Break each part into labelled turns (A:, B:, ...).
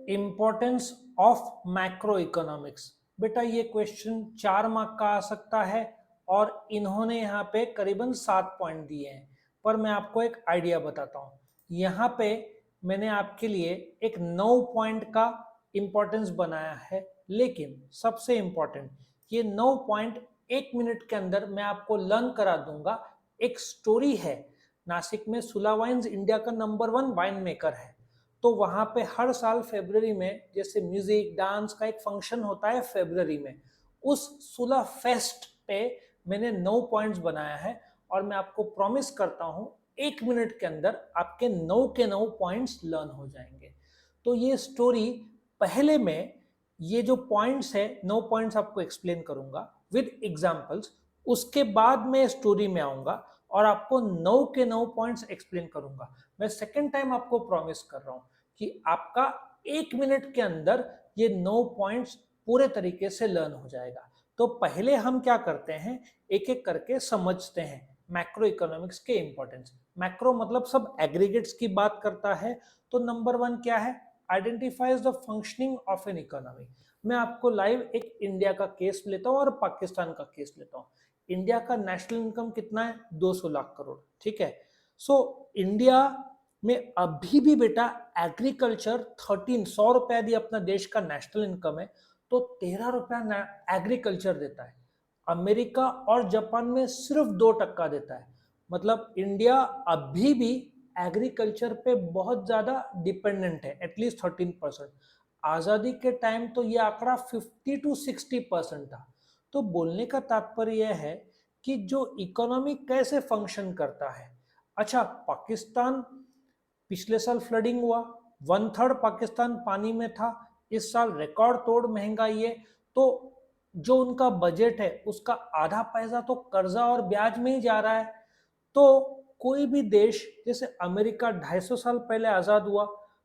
A: Importance of macro economics. बेटा ये question 4 mark का आ सकता है और इन्होंने यहाँ पे करीबन 7 पॉइंट दिए हैं। पर मैं आपको एक आइडिया बताता हूँ। यहाँ पे मैंने आपके लिए एक 9 पॉइंट का इम्पोर्टेंस बनाया है, लेकिन सबसे इम्पोर्टेंट ये 9 पॉइंट 1 मिनट के अंदर मैं आपको लर्न करा दूंगा। एक स्टोरी है, नासिक में सुला वाइन्स इंडिया का नंबर 1 वाइन मेकर है। तो वहां पे हर साल फरवरी में जैसे म्यूजिक डांस का एक फंक्शन होता है फरवरी में, उस सुला फेस्ट पे मैंने 9 पॉइंट्स बनाया है और मैं आपको प्रॉमिस करता हूं 1 मिनट के अंदर आपके 9 के 9 पॉइंट्स लर्न हो जाएंगे। तो ये स्टोरी पहले में ये जो पॉइंट्स है 9 पॉइंट्स आपको एक्सप्लेन करूंगा विद एग्जांपल्स, उसके बाद मैं स्टोरी में आऊंगा और आपको 9 के 9 पॉइंट्स एक्सप्लेन करूंगा। मैं सेकेंड टाइम आपको प्रॉमिस कर रहा हूं कि आपका 1 मिनट के अंदर ये 9 पॉइंट्स पूरे तरीके से लर्न हो जाएगा। तो पहले हम क्या करते हैं, एक एक करके समझते हैं मैक्रो इकोनॉमिक्स के इंपॉर्टेंस। मैक्रो मतलब सब एग्रीगेट्स की बात करता है। तो नंबर 1 क्या है, identifies the functioning of an economy. मैं आपको लाइव एक इंडिया का केस लेता हूं और पाकिस्तान का केस लेता हूं। इंडिया का नेशनल इनकम कितना है, 200 लाख करोड़, ठीक है। सो इंडिया में अभी भी बेटा एग्रीकल्चर 100 रुपया यदि अपना देश का नेशनल इनकम है तो 13 रुपया एग्रीकल्चर देता है। अमेरिका और जापान में सिर्फ 2% देता है। मतलब इंडिया अभी भी एग्रीकल्चर पे बहुत ज्यादा डिपेंडेंट है, एटलीस्ट 13%। आजादी के टाइम तो ये आंकड़ा 50 to 60% था। तो बोलने का तात्पर्य यह है कि जो इकोनॉमी कैसे फंक्शन करता है। अच्छा, पाकिस्तान पिछले साल फ्लडिंग हुआ, 1/3 पाकिस्तान पानी में था। इस साल रिकॉर्ड तोड़ महंगाई है। तो जो उनका बजट है उसका आधा पैसा तो कर्जा और ब्याज में ही जा रहा है। तो कोई भी देश, जैसे अमेरिका 250 साल पहले आजाद हुआ,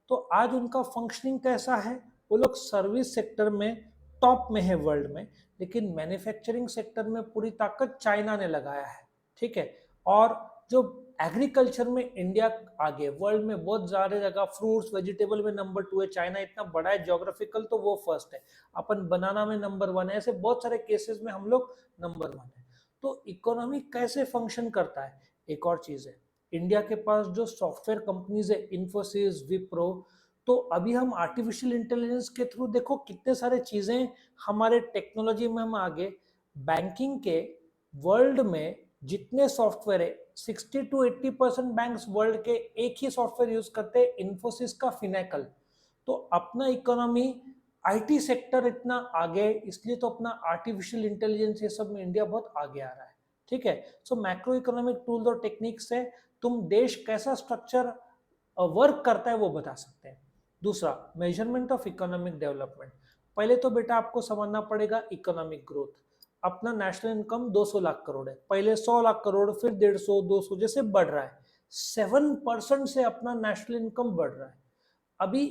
A: तो आज उनका फंक्शनिंग कैसा है, वो लोग सर्विस सेक्टर में टॉप में है वर्ल्ड में, लेकिन मैन्युफैक्चरिंग सेक्टर में पूरी ताकत चाइना ने लगाया है, ठीक है। और जो एग्रीकल्चर में इंडिया आगे, वर्ल्ड में बहुत ज्यादा जगह फ्रूट्स वेजिटेबल में नंबर 2 है, चाइना इतना बड़ा है ज्योग्राफिकल तो वो फर्स्ट है, अपन बनाना में नंबर 1 है, ऐसे बहुत सारे केसेस में हम लोग नंबर 1 है। तो इकोनॉमी कैसे फंक्शन करता है, एक और चीज है, इंडिया के पास जो सॉफ्टवेयर कंपनीज है, इन्फोसिस, विप्रो, तो अभी हम आर्टिफिशियल इंटेलिजेंस के थ्रू देखो कितने सारे चीजें हमारे टेक्नोलॉजी में हम आगे। बैंकिंग के वर्ल्ड में जितने सॉफ्टवेयर है, 60 to 80% बैंक्स वर्ल्ड के एक ही सॉफ्टवेयर यूज करते हैं, इन्फोसिस का फिनेकल। तो अपना इकोनॉमी आईटी सेक्टर इतना आगे, इसलिए तो अपना आर्टिफिशियल इंटेलिजेंस ये सब में इंडिया बहुत आगे आ रहा है, ठीक है। सो मैक्रो इकोनॉमिक टूल और टेक्निक से तुम देश कैसा स्ट्रक्चर वर्क करता है वो बता सकते हैं। दूसरा, मेजरमेंट ऑफ इकोनॉमिक डेवलपमेंट। पहले तो बेटा आपको समझना पड़ेगा इकोनॉमिक ग्रोथ। अपना नेशनल इनकम 200 लाख करोड़ है, पहले 100 लाख करोड़, फिर 150, 200 जैसे बढ़ रहा है। 7% से अपना नेशनल इनकम बढ़ रहा है। अभी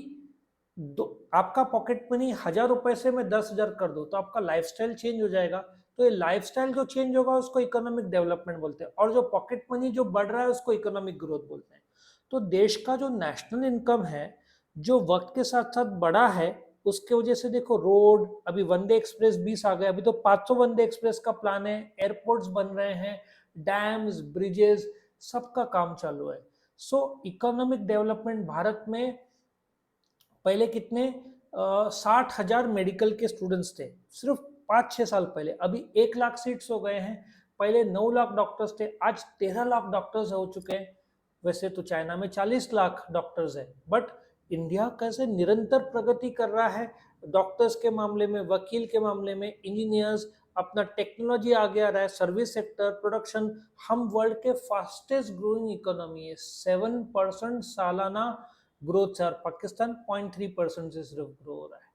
A: आपका पॉकेट मनी 1,000 रुपए से मैं 10,000 कर दूं तो आपका लाइफस्टाइल चेंज हो जाएगा। तो ये लाइफस्टाइल जो चेंज होगा उसको इकोनॉमिक डेवलपमेंट बोलते हैं, और जो पॉकेट मनी जो बढ़ रहा है उसको इकोनॉमिक ग्रोथ बोलते हैं। तो देश का जो नेशनल इनकम है, जो वक्त के साथ साथ बढ़ा है, उसके वजह से देखो रोड, अभी वंदे एक्सप्रेस 20 आ गए, अभी तो 500 वंदे एक्सप्रेस का प्लान है, एयरपोर्ट्स बन रहे हैं, डैम्स, ब्रिजेस, सबका काम चालू है। सो इकोनॉमिक डेवलपमेंट भारत में पहले कितने 60,000 मेडिकल के स्टूडेंट्स थे सिर्फ 5-6 साल पहले, अभी 1 लाख सीट्स हो गए हैं। पहले 9 लाख डॉक्टर्स थे, आज 13 लाख डॉक्टर्स हो चुके हैं। वैसे तो चाइना में 40 लाख डॉक्टर्स है, बट इंडिया कैसे निरंतर प्रगति कर रहा है डॉक्टर्स के मामले में, वकील के मामले में, इंजीनियर्स, अपना टेक्नोलॉजी आगे आ रहा है, सर्विस सेक्टर, प्रोडक्शन। हम वर्ल्ड के फास्टेस्ट ग्रोइंग इकोनॉमी है, 7% सालाना ग्रोथ है, और पाकिस्तान 0.3% से सिर्फ ग्रो हो रहा है।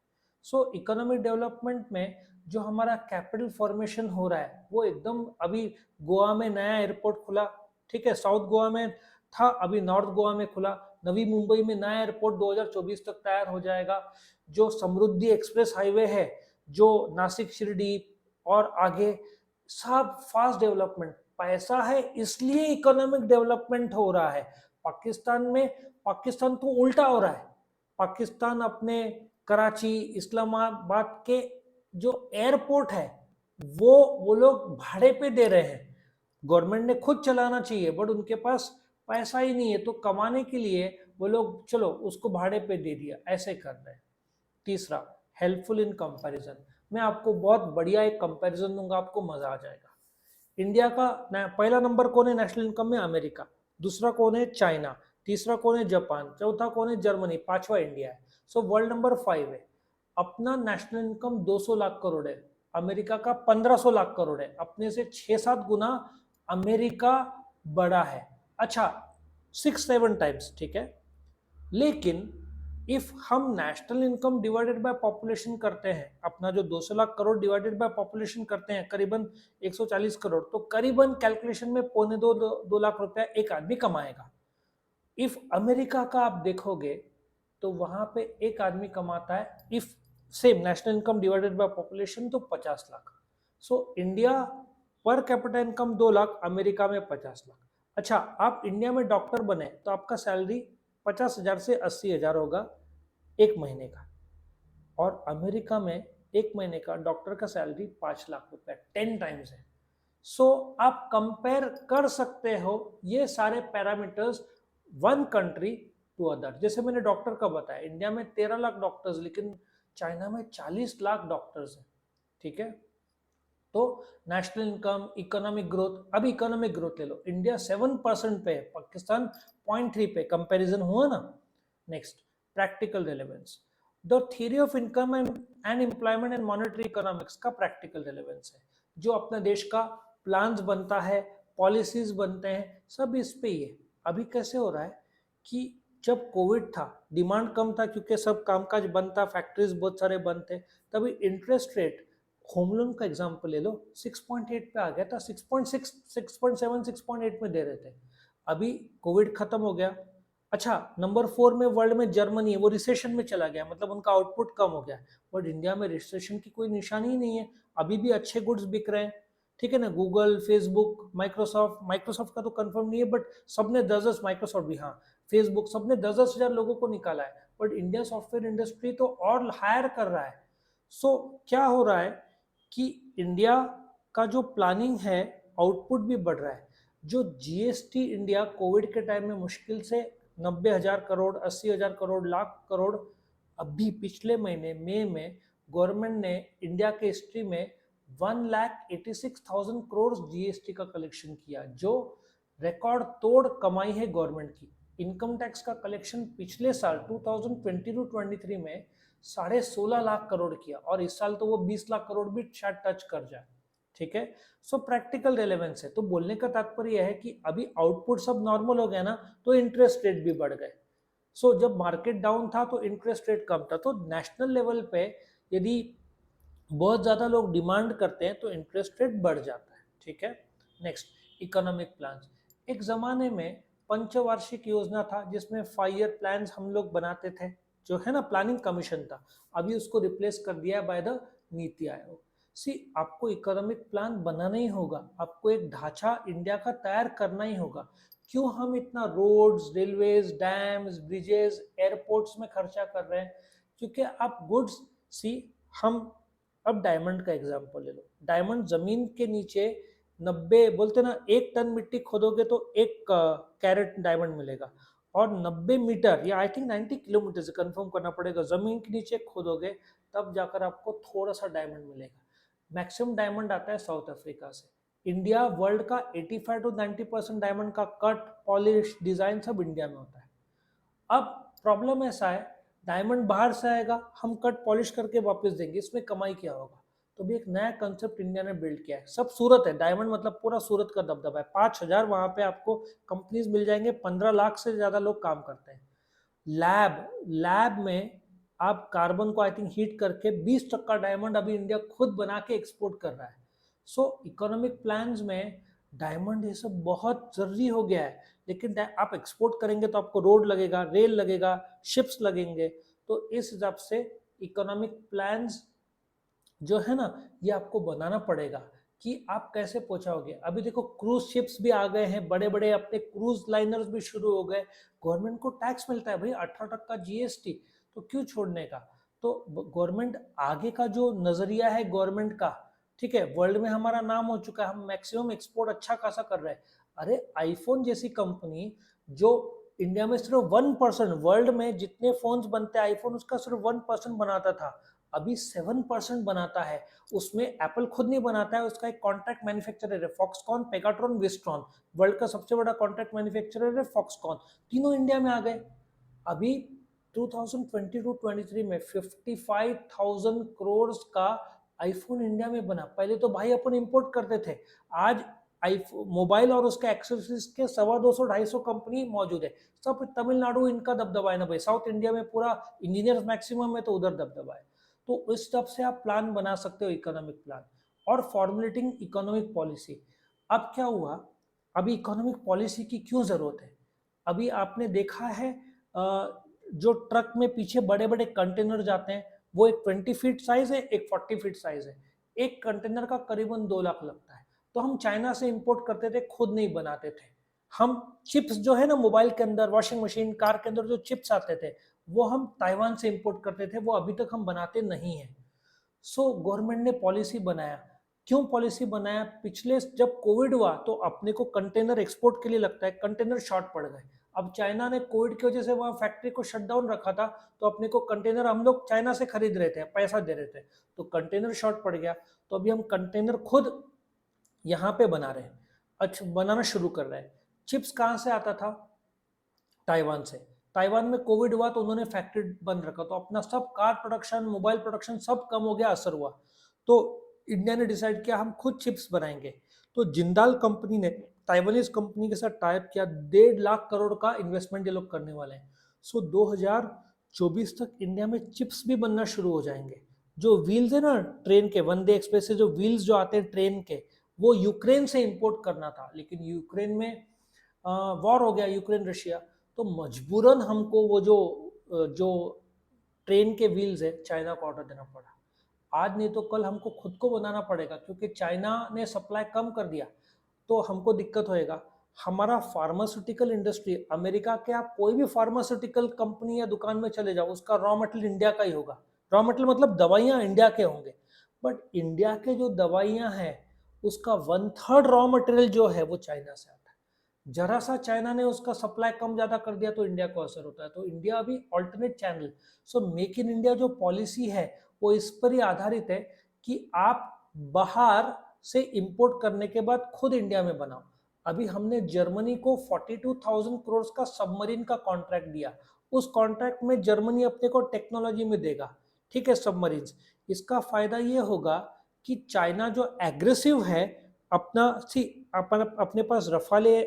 A: सो इकोनॉमिक डेवलपमेंट में जो हमारा कैपिटल फॉर्मेशन हो रहा है वो एकदम, अभी गोवा में नया एयरपोर्ट खुला, ठीक है, साउथ गोवा में था, अभी नॉर्थ गोवा में खुला, नवी मुंबई में नया एयरपोर्ट 2024 तक तैयार हो जाएगा। जो समृद्धि एक्सप्रेस हाईवे है, जो नासिक शिरडी और आगे, सब फास्ट डेवलपमेंट, पैसा है इसलिए इकोनॉमिक डेवलपमेंट हो रहा है। पाकिस्तान में, पाकिस्तान तो उल्टा हो रहा है, पाकिस्तान अपने कराची, इस्लामाबाद के जो एयरपोर्ट है वो लोग भाड़े पे दे रहे हैं। गवर्नमेंट ने खुद चलाना चाहिए बट उनके पास पैसा ही नहीं है, तो कमाने के लिए वो लोग चलो उसको भाड़े पे दे दिया, ऐसे कर रहे हैं। तीसरा, हेल्पफुल इन कंपैरिजन। मैं आपको बहुत बढ़िया एक कंपैरिजन दूंगा, आपको मजा आ जाएगा। इंडिया का पहला नंबर कौन है नेशनल इनकम में? अमेरिका। दूसरा कौन है? चाइना। तीसरा कौन है? जापान। चौथा कौन है? जर्मनी। पांचवा इंडिया है। सो वर्ल्ड नंबर 5 है। अपना नेशनल इनकम 200 लाख करोड़ है, अमेरिका का 1500 लाख करोड़ है, अपने से 6-7 गुना अमेरिका बड़ा है। अच्छा, 6-7 टाइम्स, ठीक है। लेकिन इफ हम national income divided by population करते हैं, अपना जो 200 lakh crore divided by population करते हैं, करीबन 140 करोड़, तो करीबन कैलकुलेशन में 2.25 लाख रुपया एक आदमी कमाएगा। इफ अमेरिका का आप देखोगे तो वहां पे एक आदमी कमाता है, if same national income divided by population, तो 50 lakh. So India per capita income 2 lakh, America में 50 लाख। अच्छा, आप इंडिया में डॉक्टर बने तो आपका सैलरी 50,000 से 80,000 होगा एक महीने का, और अमेरिका में एक महीने का डॉक्टर का सैलरी 5 लाख रुपए, 10 टाइम्स है। सो आप कंपेयर कर सकते हो ये सारे parameters, one country to other. जैसे मैंने डॉक्टर का बताया, इंडिया में 13 लाख डॉक्टर्स, लेकिन चाइना में 40 लाख डॉक्टर्स हैं, ठीक है। तो नेशनल इनकम, इकोनॉमिक ग्रोथ, अभी इकोनॉमिक ग्रोथ ले लो, इंडिया 7% पे है, पाकिस्तान 0.3 पे, कंपैरिजन हुआ ना। Next, practical relevance. The theory of income and employment and monetary economics का प्रैक्टिकल रिलेवेंस है। जो अपने देश का प्लान्स बनता है, पॉलिसीज बनते हैं, सब इस पे ही है। अभी कैसे हो रहा है कि जब कोविड था, डिमांड कम था क्योंकि सब कामकाज बंद था, फैक्ट्रीज बहुत सारे बंद थे, तभी इंटरेस्ट रेट, होम लोन का एग्जांपल ले लो, 6.8 पे आ गया था, 6.6, 6.7, 6.8 में दे रहे थे। अभी कोविड खत्म हो गया। अच्छा, नंबर 4 में वर्ल्ड में जर्मनी है, वो रिसेशन में चला गया, मतलब उनका आउटपुट कम हो गया। बट इंडिया में रिसेशन की कोई निशानी ही नहीं है, अभी भी अच्छे गुड्स बिक रहे हैं, ठीक है ना। गूगल, फेसबुक, माइक्रोसॉफ्ट का तो कंफर्म नहीं है, बट सबने 10-10, माइक्रोसॉफ्ट भी, हाँ, फेसबुक, सबने 10-10 हजार लोगों को निकाला है। बट इंडिया सॉफ्टवेयर इंडस्ट्री तो और हायर कर रहा है। सो क्या हो रहा है कि इंडिया का जो प्लानिंग है, आउटपुट भी बढ़ रहा है। जो जीएसटी इंडिया कोविड के टाइम में मुश्किल से 90,000 करोड़, 80,000 करोड़, लाख करोड़, अभी पिछले महीने मई में गवर्नमेंट ने इंडिया के हिस्ट्री में 1,86,000 करोड़ जीएसटी का कलेक्शन किया, जो रिकॉर्ड तोड़ कमाई है गवर्नमेंट की। इनकम टैक्स का कलेक्शन पिछले साल 2022-23 में 16.5 लाख करोड़ किया, और इस साल तो वो 20 लाख करोड़ भी शायद टच कर जाए, ठीक है। सो प्रैक्टिकल रेलेवेंस है। तो बोलने का तात्पर्य है कि अभी आउटपुट सब नॉर्मल हो गया ना, तो इंटरेस्ट रेट भी बढ़ गए। सो जब मार्केट डाउन था तो इंटरेस्ट रेट कम था, तो नेशनल लेवल पे यदि बहुत ज्यादा लोग डिमांड करते हैं तो इंटरेस्ट रेट बढ़ जाता है, ठीक है। Next, economic plan. एक जमाने में पंचवार्षिक योजना था जिसमें 5 ईयर प्लान हम लोग बनाते थे, जो है ना प्लानिंग कमीशन था। अभी उसको रिप्लेस कर दिया बाय द नीति आयोग। सी, आपको इकोनॉमिक प्लान बनाना ही होगा, आपको एक ढांचा इंडिया का तैयार करना ही होगा। क्यों हम इतना roads, railways, dams, bridges, airports में खर्चा कर रहे हैं? क्योंकि आप गुड्स, सी, हम अब डायमंड का एग्जांपल ले लो। डायमंड जमीन के नीचे 90, बोलते ना, 1 टन मिट्टी खोदोगे तो 1 कैरेट डायमंड मिलेगा, और 90 मीटर या आई थिंक 90 किलोमीटर से कंफर्म करना पड़ेगा, जमीन के नीचे खोदोगे तब जाकर आपको थोड़ा सा डायमंड मिलेगा। मैक्सिमम डायमंड आता है साउथ अफ्रीका से। इंडिया वर्ल्ड का 85-90% डायमंड का कट, पॉलिश, डिजाइन सब इंडिया में होता है। अब प्रॉब्लम ऐसा है, डायमंड बाहर से आएगा, हम कट पॉलिश करके वापस देंगे, इसमें कमाई क्या होगा? तो भी एक नया कंसेप्ट इंडिया ने बिल्ड किया है। सब सूरत है, डायमंड मतलब पूरा सूरत का दबदबा है, 5,000 वहां पे आपको कंपनीज मिल जाएंगे, 15 लाख से ज्यादा लोग काम करते हैं। लैब लैब में आप कार्बन को आई थिंक हीट करके 20% डायमंड अभी इंडिया खुद बना के एक्सपोर्ट कर रहा है। सो इकोनॉमिक प्लान्स में डायमंड ये सब बहुत जरूरी हो गया है। लेकिन आप एक्सपोर्ट करेंगे तो आपको रोड लगेगा, रेल लगेगा, शिप्स लगेंगे, तो इस हिसाब से इकोनॉमिक प्लान्स जो है ना, ये आपको बनाना पड़ेगा कि आप कैसे पहुंचाओगे। अभी देखो, क्रूज शिप्स भी आ गए हैं, बड़े बड़े अपने क्रूज लाइनर्स भी शुरू हो गए, गवर्नमेंट को टैक्स मिलता है भाई, 18% जीएसटी। तो क्यों छोड़ने का। तो गवर्नमेंट आगे का जो नजरिया है गवर्नमेंट का, ठीक है, वर्ल्ड में हमारा नाम हो चुका है, हम मैक्सिमम एक्सपोर्ट अच्छा खासा कर रहे हैं। अरे आईफोन जैसी कंपनी जो इंडिया में सिर्फ 1%, वर्ल्ड में जितने फोन्स बनते हैं आईफोन उसका सिर्फ 1% बनाता था, अभी 7% बनाता है। उसमें एप्पल खुद नहीं बनाता है, उसका एक कॉन्ट्रैक्ट मैन्युफैक्चरर है, फॉक्सकॉन, पेगाट्रॉन, विस्ट्रॉन। वर्ल्ड का सबसे बड़ा कॉन्ट्रैक्ट मैन्युफैक्चरर है फॉक्सकॉन। तीनों इंडिया में आ गए। अभी 2022-23 में 55,000 करोड़ का आईफोन इंडिया में बना। पहले तो भाई अपन इंपोर्ट करते थे, आज आईफोन मोबाइल और उसके एक्सेसरीज के 250-250 कंपनी मौजूद है। सब तमिलनाडु इनका दबदबा है ना भाई, साउथ इंडिया में पूरा इंजीनियर मैक्सिमम है तो उधर दबदबा है। तो इस तरफ से आप प्लान बना सकते हो, इकोनॉमिक प्लान। और फॉर्मुलेटिंग इकोनॉमिक पॉलिसी। अब क्या हुआ, अभी इकोनॉमिक पॉलिसी की क्यों जरूरत है। अभी आपने देखा है जो ट्रक में पीछे बड़े बड़े कंटेनर जाते हैं, वो एक 20 फीट साइज है, एक 40 फीट साइज है। एक कंटेनर का करीबन 2 लाख लगता है। तो हम चाइना से इंपोर्ट करते थे, खुद नहीं बनाते थे। हम चिप्स जो है ना मोबाइल के अंदर, वॉशिंग मशीन, कार के अंदर जो चिप्स आते थे, वो हम ताइवान से इंपोर्ट करते थे, वो अभी तक हम बनाते नहीं है। सो गवर्नमेंट ने पॉलिसी बनाया। क्यों पॉलिसी बनाया, पिछले जब कोविड हुआ तो अपने को कंटेनर एक्सपोर्ट के लिए लगता है, कंटेनर शॉर्ट पड़ गए। अब चाइना ने कोविड की वजह से वहां फैक्ट्री को शट डाउन रखा था, तो अपने को कंटेनर हम लोग चाइना से खरीद रहे थे, पैसा दे रहे थे, तो कंटेनर शॉर्ट पड़ गया। तो अभी हम कंटेनर खुद यहाँ पे बना रहे हैं, अच्छा बनाना शुरू कर रहे हैं। चिप्स कहाँ से आता था, ताइवान से। ताइवान में कोविड हुआ तो उन्होंने फैक्ट्री बंद रखा, तो अपना सब कार प्रोडक्शन, मोबाइल प्रोडक्शन सब कम हो गया, असर हुआ। तो इंडिया ने डिसाइड किया हम खुद चिप्स बनाएंगे। तो जिंदाल कंपनी ने ताइवानीज कंपनी के साथ टाइप किया, 1.5 लाख करोड़ का इन्वेस्टमेंट ये लोग करने वाले हैं। सो 2024 तक इंडिया में चिप्स भी बनना शुरू हो जाएंगे। जो व्हील्स है ना ट्रेन के, वंदे एक्सप्रेस से जो व्हील्स जो आते हैं ट्रेन के, वो यूक्रेन से इंपोर्ट करना था, लेकिन यूक्रेन में वॉर हो गया, यूक्रेन रशिया। तो मजबूरन हमको वो जो ट्रेन के व्हील्स है चाइना को ऑर्डर देना पड़ा। आज नहीं तो कल हमको खुद को बनाना पड़ेगा, क्योंकि चाइना ने सप्लाई कम कर दिया तो हमको दिक्कत होएगा। हमारा फार्मास्यूटिकल इंडस्ट्री, अमेरिका के आप कोई भी फार्मास्यूटिकल कंपनी या दुकान में चले जाओ, उसका रॉ मटेरियल इंडिया का ही होगा। रॉ मटेरियल मतलब दवाइयाँ इंडिया के होंगे, बट इंडिया के जो दवाइयाँ हैं उसका 1/3 रॉ मटेरियल जो है वो चाइना से आता है। जरा सा चाइना ने उसका सप्लाई कम ज्यादा कर दिया तो इंडिया को असर होता है। तो इंडिया अभी alternate channel, so make in India जो पॉलिसी है वो इस पर ही आधारित है कि आप बाहर से इंपोर्ट करने के बाद खुद इंडिया में बनाओ। अभी हमने जर्मनी को 42,000 करोड़ का सबमरीन का कॉन्ट्रैक्ट दिया। उस कॉन्ट्रैक्ट में जर्मनी अपने को टेक्नोलॉजी में देगा, ठीक है, सबमरीन। इसका फायदा ये होगा कि चाइना जो एग्रेसिव है, अपना सी अपने पास रफाले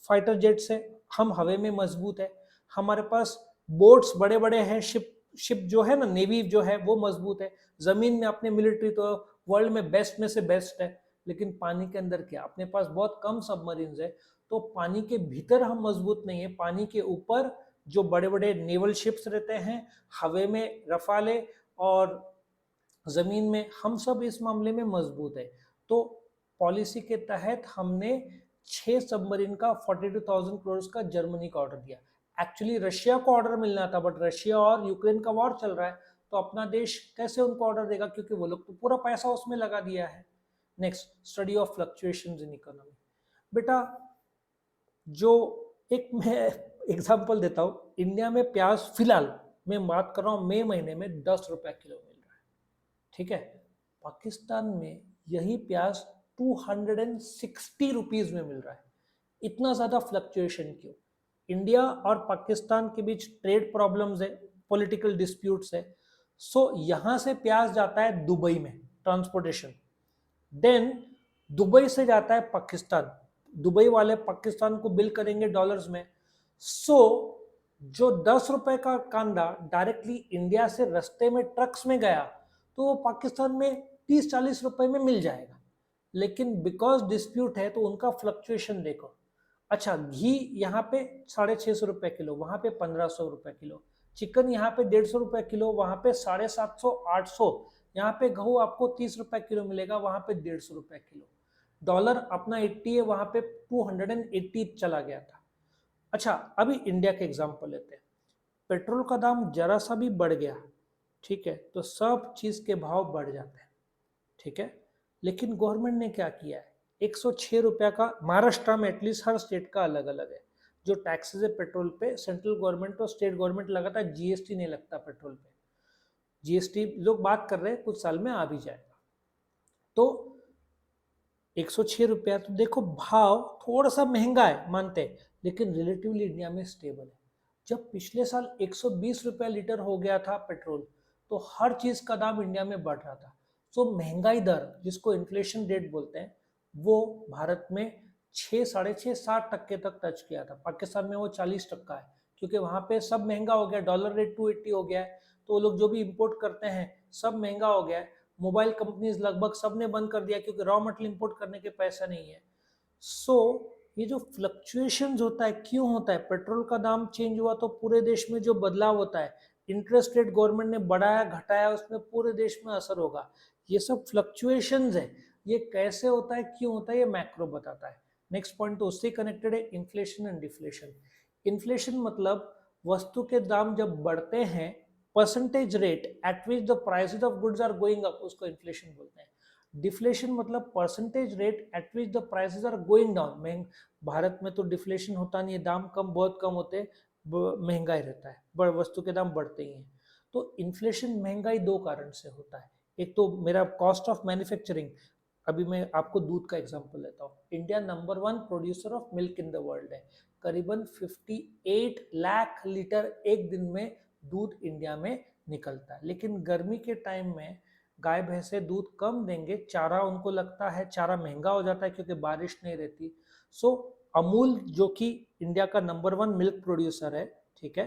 A: फाइटर जेट्स है, हम हवे में मजबूत है, हमारे पास बोट्स बड़े बड़े हैं, शिप जो है ना नेवी जो है वो मजबूत है, जमीन में अपने मिलिट्री तो वर्ल्ड में बेस्ट में से बेस्ट है। लेकिन पानी के अंदर क्या, अपने पास बहुत कम सबमरीन है। तो पानी के भीतर हम मजबूत नहीं है, पानी के ऊपर जो बड़े बड़े नेवल शिप्स रहते हैं, हवे में रफाले, और जमीन में हम सब इस मामले में मजबूत है। तो पॉलिसी के तहत हमने 6 सबमरीन का 42,000 करोड़ का जर्मनी का ऑर्डर दिया। एक्चुअली रशिया को ऑर्डर मिलना था, बट रशिया और यूक्रेन का वॉर चल रहा है, तो अपना देश कैसे उनको ऑर्डर देगा, क्योंकि वो लोग तो पूरा पैसा उसमें लगा दिया है। Next, study of fluctuations in economy. बेटा जो एक मैं एग्जांपल देता हूँ, इंडिया में प्याज फिलहाल मैं बात कर रहा हूँ मई महीने में 10 रुपए किलो मिल रहा है, ठीक है। पाकिस्तान में यही प्याज 260 रुपीज में मिल रहा है। इतना ज्यादा फ्लक्चुएशन क्यों। इंडिया और पाकिस्तान के बीच ट्रेड प्रॉब्लम्स है, पॉलिटिकल डिस्प्यूट्स है। सो यहां से प्याज जाता है दुबई में, ट्रांसपोर्टेशन, देन दुबई से जाता है पाकिस्तान, दुबई वाले पाकिस्तान को बिल करेंगे डॉलर्स में। सो जो 10 रुपए का कांदा डायरेक्टली इंडिया से रास्ते में ट्रक्स में गया, तो वो पाकिस्तान में 30-40 रुपए में मिल जाएगा। लेकिन बिकॉज डिस्प्यूट है तो उनका फ्लक्चुएशन देखो। अच्छा, घी यहाँ पे 650 रुपए किलो, वहां पे 1500 रुपए किलो। चिकन यहाँ पे 150 रुपए किलो, वहां पे 750-800। यहाँ पे गेहूं आपको 30 रुपए किलो मिलेगा, वहां पे 150 रुपए किलो। डॉलर अपना 80 है, वहां पे 280 चला गया था। अच्छा, अभी इंडिया के एग्जाम्पल लेते हैं। पेट्रोल का दाम जरा सा भी बढ़ गया, ठीक है, तो सब चीज के भाव बढ़ जाते हैं, ठीक है। लेकिन गवर्नमेंट ने क्या किया है, 106 रुपया का, महाराष्ट्र में एटलीस्ट, हर स्टेट का अलग अलग है, जो टैक्सेस है पेट्रोल पे, सेंट्रल गवर्नमेंट और स्टेट गवर्नमेंट लगाता है, जीएसटी नहीं लगता पेट्रोल पे। जीएसटी लोग बात कर रहे हैं कुछ साल में आ भी जाएगा। तो 106 रुपया, तो देखो भाव थोड़ा सा महंगा है मानते हैं, लेकिन रिलेटिवली इंडिया में स्टेबल है। जब पिछले साल 120 रुपया लीटर हो गया था पेट्रोल, तो हर चीज का दाम इंडिया में बढ़ रहा था। तो महंगाई दर, जिसको इन्फ्लेशन रेट बोलते हैं, वो भारत में 6, 6.5, 7% तक टच किया था। पाकिस्तान में वो 40% है, क्योंकि वहां पे सब महंगा हो गया, डॉलर रेट 280 हो गया है, तो वो लोग जो भी इंपोर्ट करते हैं सब महंगा हो गया है। मोबाइल कंपनीज लगभग सबने बंद कर दिया, क्योंकि रॉ मटेरियल इंपोर्ट करने के पैसा नहीं है। सो ये जो फ्लक्चुएशंस होता है, क्यों होता है? पेट्रोल का दाम चेंज हुआ तो पूरे देश में जो बदलाव होता है, इंटरेस्ट रेट गवर्नमेंट ने बढ़ाया घटाया, उसमें पूरे देश में असर होगा। ये सब फ्लक्चुएशंस है, ये कैसे होता है, क्यों होता है, ये मैक्रो बताता है। नेक्स्ट पॉइंट तो उससे कनेक्टेड है, इन्फ्लेशन एंड डिफ्लेशन। इन्फ्लेशन मतलब वस्तु के दाम जब बढ़ते हैं, percentage rate at which the prices of goods are going up, उसको इन्फ्लेशन बोलते हैं। डिफ्लेशन मतलब percentage rate at which the prices are going down. Bharat में तो डिफ्लेशन होता नहीं है, दाम कम, बहुत कम होते, महंगाई रहता है, वस्तु के दाम बढ़ते ही हैं। तो इन्फ्लेशन महंगाई दो कारण से होता है। एक तो मेरा कॉस्ट ऑफ मैन्युफैक्चरिंग, अभी मैं आपको दूध का एग्जांपल लेता हूँ। India number 1 producer of milk in the world है। करीबन 58 लाख लीटर एक दिन में दूध इंडिया में निकलता है। लेकिन गर्मी के टाइम में गाय भैंसे दूध कम देंगे, चारा उनको लगता है, चारा महंगा हो जाता है क्योंकि बारिश नहीं रहती। सो अमूल, जो कि इंडिया का नंबर 1 मिल्क प्रोड्यूसर है, ठीक है,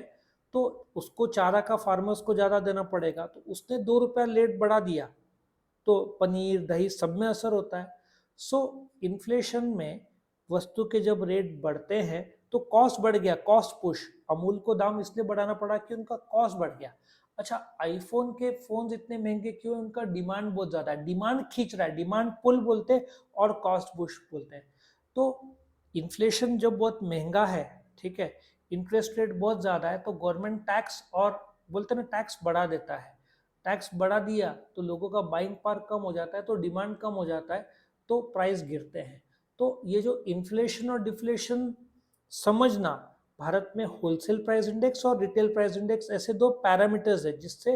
A: तो उसको चारा का फार्मर्स को ज्यादा देना पड़ेगा, तो उसने 2 रुपया लेट बढ़ा दिया, तो पनीर दही सब में असर होता है। सो इन्फ्लेशन में वस्तु के जब रेट बढ़ते हैं तो कॉस्ट बढ़ गया, कॉस्ट पुश। अमूल को दाम इसलिए बढ़ाना पड़ा कि उनका कॉस्ट बढ़ गया। अच्छा, आईफोन के फोन इतने महंगे क्यों? उनका डिमांड बहुत ज्यादा है, डिमांड खींच रहा है, डिमांड पुल बोलते हैं और कॉस्ट पुश बोलते हैं। तो इन्फ्लेशन जब बहुत महंगा है, ठीक है, इंटरेस्ट रेट बहुत ज्यादा है, तो गवर्नमेंट टैक्स, और बोलते हैं ना, टैक्स बढ़ा देता है। टैक्स बढ़ा दिया तो लोगों का बाइंग पावर कम हो जाता है, तो डिमांड कम हो जाता है, तो प्राइस गिरते हैं। तो ये जो इन्फ्लेशन और डिफ्लेशन समझना, भारत में होलसेल प्राइस इंडेक्स और रिटेल प्राइस इंडेक्स ऐसे दो पैरामीटर्स है जिससे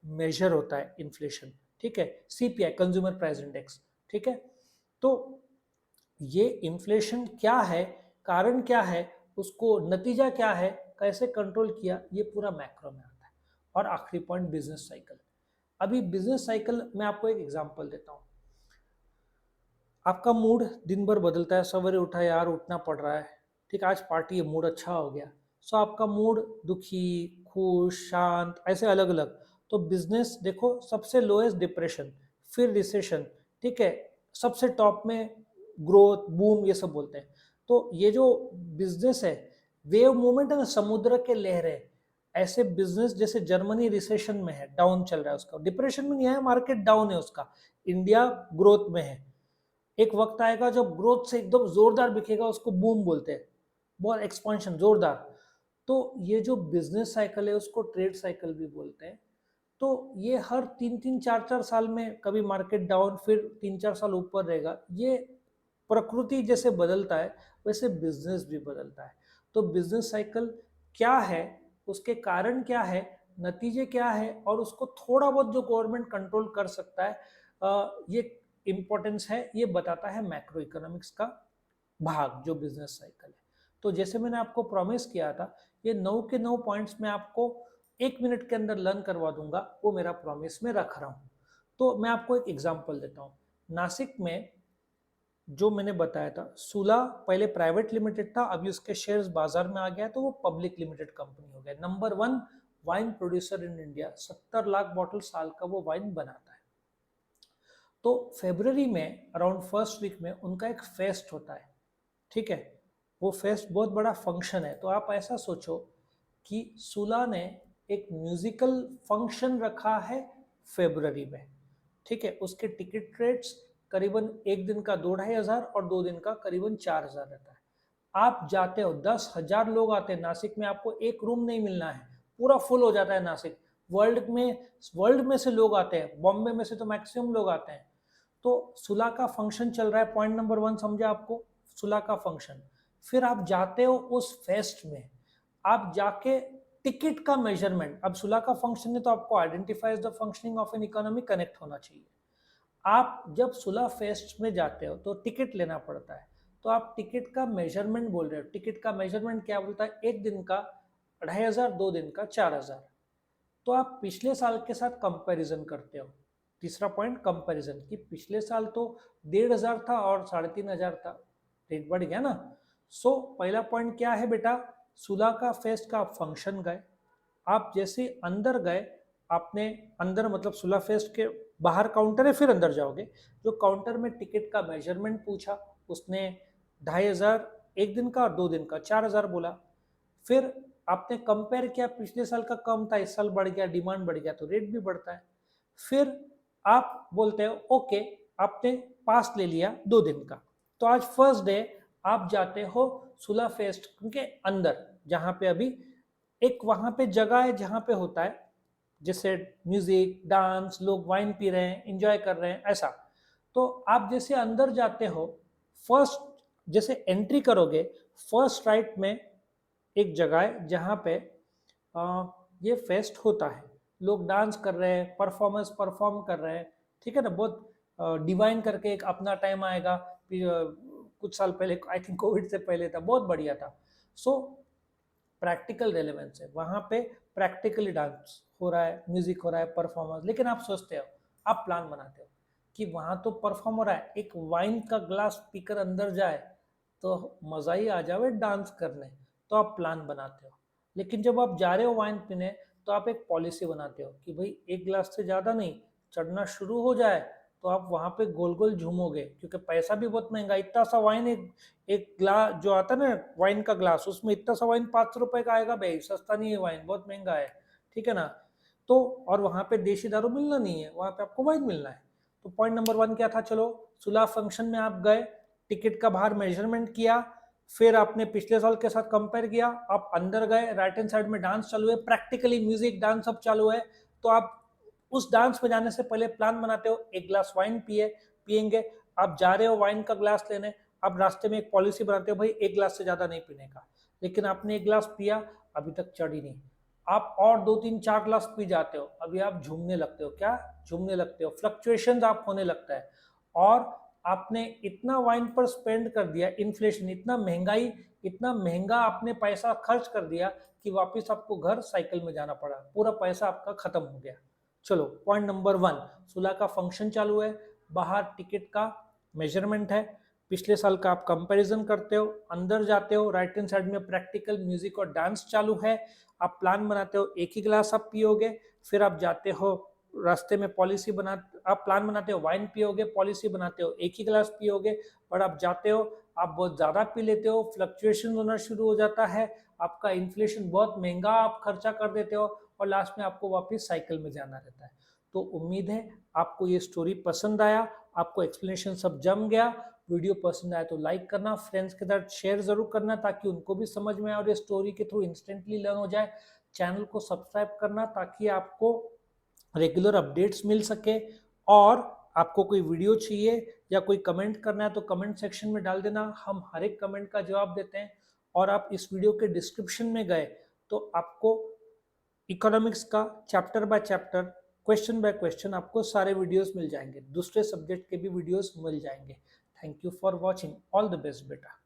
A: मेजर होता है इन्फ्लेशन, ठीक है। सीपीआई, कंज्यूमर प्राइस इंडेक्स, ठीक है। तो ये इन्फ्लेशन क्या है, कारण क्या है, उसको नतीजा क्या है, कैसे कंट्रोल किया, ये पूरा मैक्रो में आता है। और आखिरी पॉइंट, बिजनेस साइकिल। अभी बिजनेस साइकिल में आपको एक एग्जांपल देता हूँ। आपका मूड दिन भर बदलता है, सवेरे उठा यार उठना पड़ रहा है, ठीक, आज पार्टी है, मूड अच्छा हो गया। सो आपका मूड दुखी, खुश, शांत, ऐसे अलग अलग। तो बिजनेस देखो, सबसे लोएस्ट डिप्रेशन, फिर रिसेशन, ठीक है, सबसे टॉप में ग्रोथ, बूम, ये सब बोलते हैं। तो ये जो बिजनेस है, वेव मूवमेंट है ना, समुद्र के लहरें, ऐसे बिजनेस, जैसे जर्मनी रिसेशन में है, डाउन चल रहा है उसका, डिप्रेशन में नहीं है, मार्केट डाउन है उसका, इंडिया ग्रोथ में है। एक वक्त आएगा जब ग्रोथ से एकदम जोरदार बिकेगा, उसको बूम बोलते हैं, बहुत एक्सपांशन जोरदार। तो ये जो बिजनेस साइकिल है उसको ट्रेड साइकिल भी बोलते हैं। तो ये हर 3-3, 4-4 साल में कभी मार्केट डाउन, फिर 3-4 साल ऊपर रहेगा। ये प्रकृति जैसे बदलता है, वैसे बिजनेस भी बदलता है। तो बिजनेस साइकिल क्या है, उसके कारण क्या है, नतीजे क्या है, और उसको थोड़ा बहुत जो गवर्नमेंट कंट्रोल कर सकता है, ये इम्पोर्टेंस है, ये बताता है मैक्रो इकोनॉमिक्स का भाग, जो बिजनेस साइकिल है। तो जैसे मैंने आपको प्रॉमिस किया था, ये 9 के 9 पॉइंट्स में आपको 1 मिनट के अंदर लर्न करवा दूंगा, वो मेरा प्रॉमिस में रख रहा हूँ। तो मैं आपको एक एग्जांपल देता हूँ। नासिक में जो मैंने बताया था, सूला पहले प्राइवेट लिमिटेड था, अभी उसके शेयर्स बाजार में आ गया, तो वो पब्लिक लिमिटेड कंपनी हो गया। Number 1 wine producer in India, 70 lakh bottle साल का वो वाइन बनाता है। तो फेब्रवरी में अराउंड फर्स्ट वीक में उनका एक फेस्ट होता है, ठीक है। वो फेस्ट बहुत बड़ा फंक्शन है। तो आप ऐसा सोचो कि सूला ने एक म्यूजिकल फंक्शन रखा है फेब्रवरी में, ठीक है। उसके टिकट रेट्स करीबन एक दिन का 2-2,500 और 2 दिन का करीबन 4,000 रहता है। आप जाते हो, 10,000 लोग आते हैं नासिक में, आपको एक रूम नहीं मिलना है, पूरा फुल हो जाता है नासिक। वर्ल्ड में से लोग आते हैं, बॉम्बे में से तो मैक्सिमम लोग आते हैं। तो सुलह का फंक्शन चल रहा है, पॉइंट नंबर 1 समझा आपको, सुलह का फंक्शन। फिर आप जाते हो उस फेस्ट में, आप जाके टिकट का मेजरमेंट, अब सुलह का फंक्शन है तो आपको identifies the functioning of an economy connect होना चाहिए। आप जब सुलह फेस्ट में जाते हो तो टिकट लेना पड़ता है, तो आप टिकट का मेजरमेंट बोल रहे हो। टिकट का मेजरमेंट क्या बोलता है, 1 दिन का 2,500, 2 दिन का 4,000। तो आप पिछले साल के साथ कंपैरिजन करते हो। तीसरा पॉइंट कंपैरिजन, कि पिछले साल तो 1,500 था और 3,500 था, रेट बढ़ गया ना। सो पहला पॉइंट क्या है बेटा, सुलह का फेस्ट का फंक्शन गए, आप जैसे अंदर गए, आपने अंदर मतलब सुलह फेस्ट के बाहर काउंटर है, फिर अंदर जाओगे, जो काउंटर में टिकट का मेजरमेंट पूछा, उसने 2,500 1 दिन का और 2 दिन का 4,000 बोला। फिर आपने कंपेयर किया, पिछले साल का कम था, इस साल बढ़ गया, डिमांड बढ़ गया तो रेट भी बढ़ता है। फिर आप बोलते हो ओके, आपने पास ले लिया 2 दिन का, तो आज फर्स्ट डे आप जाते हो सुलह फेस्ट के अंदर, जहां पे अभी एक वहां पे जगह है जहां पे होता है जैसे म्यूजिक डांस, लोग वाइन पी रहे हैं, एंजॉय कर रहे हैं, ऐसा। तो आप जैसे अंदर जाते हो, फर्स्ट जैसे एंट्री करोगे, फर्स्ट राइट में एक जगह है जहाँ पे ये फेस्ट होता है, लोग डांस कर रहे हैं, परफॉर्मेंस परफॉर्म कर रहे हैं, ठीक है ना। बहुत डिवाइन करके एक अपना टाइम आएगा, कुछ साल पहले, आई थिंक कोविड से पहले था, बहुत बढ़िया था। सो प्रैक्टिकल रेलेवेंस है वहाँ पे, प्रैक्टिकली डांस हो रहा है, म्यूजिक हो रहा है, परफॉर्मेंस। लेकिन आप सोचते हो, आप प्लान बनाते हो कि वहाँ तो परफॉर्म हो रहा है, एक वाइन का ग्लास पीकर अंदर जाए तो मज़ा ही आ जाए डांस करने, तो आप प्लान बनाते हो। लेकिन जब आप जा रहे हो वाइन पीने, तो आप एक पॉलिसी बनाते हो कि भाई एक ग्लास से ज़्यादा नहीं, चढ़ना शुरू हो जाए तो आप वहाँ पे गोल गोल झूमोगे, क्योंकि पैसा भी बहुत महंगा, इतना सा वाइन, एक एक ग्लास जो आता है ना वाइन का ग्लास, उसमें इतना सा वाइन 500 रुपए का आएगा भाई, सस्ता नहीं है वाइन, बहुत महंगा है, ठीक है ना। तो और वहाँ पे देशी दारू मिलना नहीं है, वहाँ पे आपको वाइन मिलना है। तो पॉइंट नंबर 1 क्या था, चलो सुलह फंक्शन में आप गए, टिकट का बाहर मेजरमेंट किया, फिर आपने पिछले साल के साथ कंपेयर किया, आप अंदर गए, राइट हैंड साइड में डांस चालू है, प्रैक्टिकली म्यूजिक डांस सब चालू है। तो आप उस डांस में जाने से पहले प्लान बनाते हो, एक ग्लास वाइन पिएंगे, आप जा रहे हो वाइन का ग्लास लेने, आप रास्ते में एक पॉलिसी बनाते हो भाई एक ग्लास से ज्यादा नहीं पीने का। लेकिन आपने एक ग्लास पिया, अभी तक चढ़ी नहीं, आप और 2 3 4 ग्लास पी जाते हो, अभी आप झूमने लगते हो, क्या झूमने लगते हो, फ्लक्चुएशन आप होने लगता है। और आपने इतना वाइन पर स्पेंड कर दिया, इन्फ्लेशन, इतना महंगा आपने पैसा खर्च कर दिया कि वापस आपको घर साइकिल में जाना पड़ा, पूरा पैसा आपका खत्म हो गया। चलो पॉइंट नंबर 1, सुलह का फंक्शन चालू है, बाहर टिकट का मेजरमेंट है, पिछले साल का आप कंपैरिजन करते हो, अंदर जाते हो, राइट हैंड साइड में प्रैक्टिकल म्यूजिक और डांस चालू है, आप प्लान बनाते हो एक ही ग्लास आप पियोगे, फिर आप जाते हो रास्ते में पॉलिसी बना, आप प्लान बनाते हो वाइन पियोगे, पॉलिसी बनाते हो एक ही ग्लास पियोगे, और आप जाते हो, आप बहुत ज़्यादा पी लेते हो, फ्लक्चुएशन होना शुरू हो जाता है, आपका इन्फ्लेशन बहुत महंगा आप खर्चा कर देते हो, और लास्ट में आपको वापस साइकिल में जाना रहता है। तो उम्मीद है आपको ये स्टोरी पसंद आया, आपको एक्सप्लेनेशन सब जम गया। वीडियो पसंद आया तो लाइक करना, फ्रेंड्स के साथ शेयर जरूर करना ताकि उनको भी समझ में आए और ये स्टोरी के थ्रू इंस्टेंटली लर्न हो जाए। चैनल को सब्सक्राइब करना ताकि आपको रेगुलर अपडेट्स मिल सके, और आपको कोई वीडियो चाहिए या कोई कमेंट करना है तो कमेंट सेक्शन में डाल देना, हम हर एक कमेंट का जवाब देते हैं। और आप इस वीडियो के डिस्क्रिप्शन में गए तो आपको इकोनॉमिक्स का chapter by chapter, question by question आपको सारे वीडियोस मिल जाएंगे, दूसरे सब्जेक्ट के भी वीडियोस मिल जाएंगे। Thank you for watching, all the best बेटा।